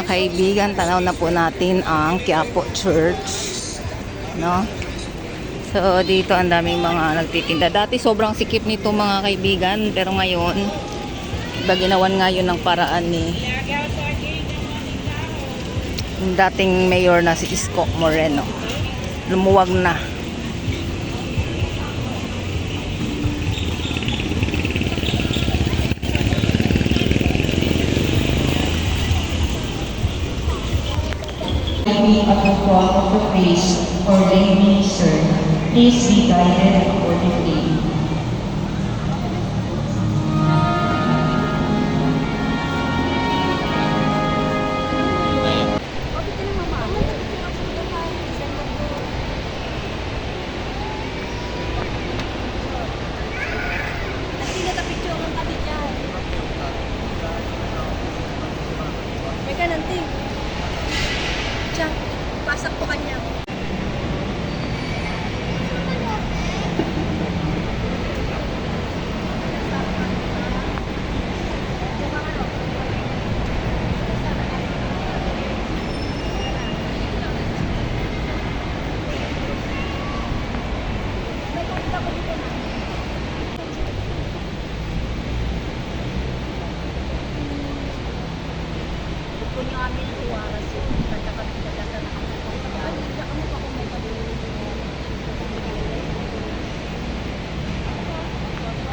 mga kaibigan, tanaw na po natin ang Quiapo Church, no? So dito ang daming mga nagtitinda. Dati sobrang sikip nito mga kaibigan, pero ngayon iba ginawan ngayon ng paraan ni yung dating mayor na si Isko Moreno. Lumuwag na. At the fall of the priest or lay minister, please be guided accordingly. Pasak po kanya.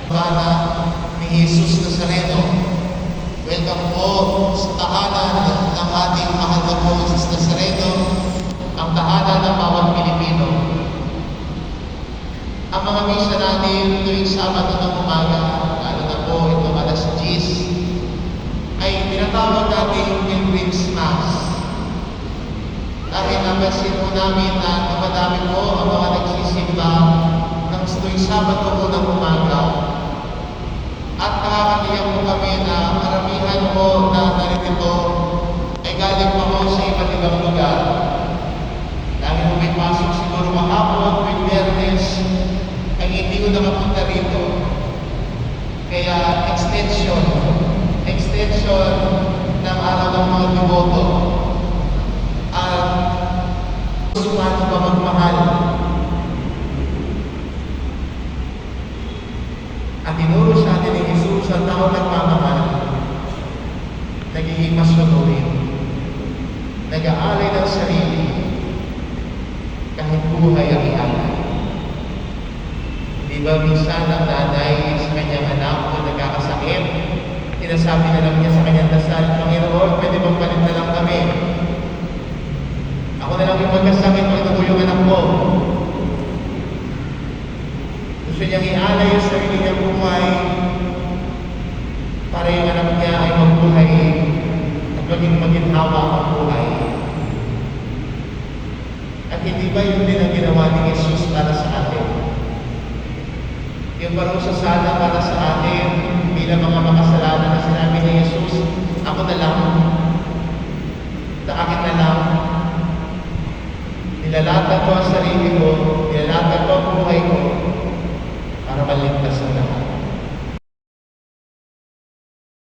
Bana ni Jesus Nazareno. Welcome po sa tahanan ng ating mahal na po Jesus Nazareno, ang tahanan ng bawat Pilipino. Ang mga misa natin tuwing Sabado ng umaga, lalo na po ito alas 10, ay tinatawag natin Pilgrim's Mass. Dahil napansin po namin na namadami po ang mga nagsisimba ng tuwing Sabado po ng umaga. At nakakatiyak po kami na karamihan po na narito ay galing pa po sa iba't ibang lugar. Dahil po may pasok siguro mahapon, may Biyernes, ay hindi ko nakapunta rito. Kaya extension ng araw ng mga devoto. At gusto natin pa magmahal. At tinuro sa atin ni Jesus ang tao nagmamahal, nagiging masunurin, nag-aalay ng sarili, kahit buhay ang ialay. Di ba minsan ang nanay sa kanyang anak kung nagkakasakit, sinasabi na lang niya sa kanyang dasal, Panginoon, pwede bang palit na lang kami? Ako na lang yung magkasakit, pagtubo yung anak mo. Gusto niyang ialay ang sarili niyang buhay para yung anak niya ay magbuhay at maging maginhawa ang buhay. At hindi ba yun din ang ginawa ni Jesus para sa atin? Yung parusasada para sa atin bilang mga makasalanan na sinabi ni Jesus, ako na lang, sa akin na lang, nilalatag ko ang sarili ko, nilalatag ko ang buhay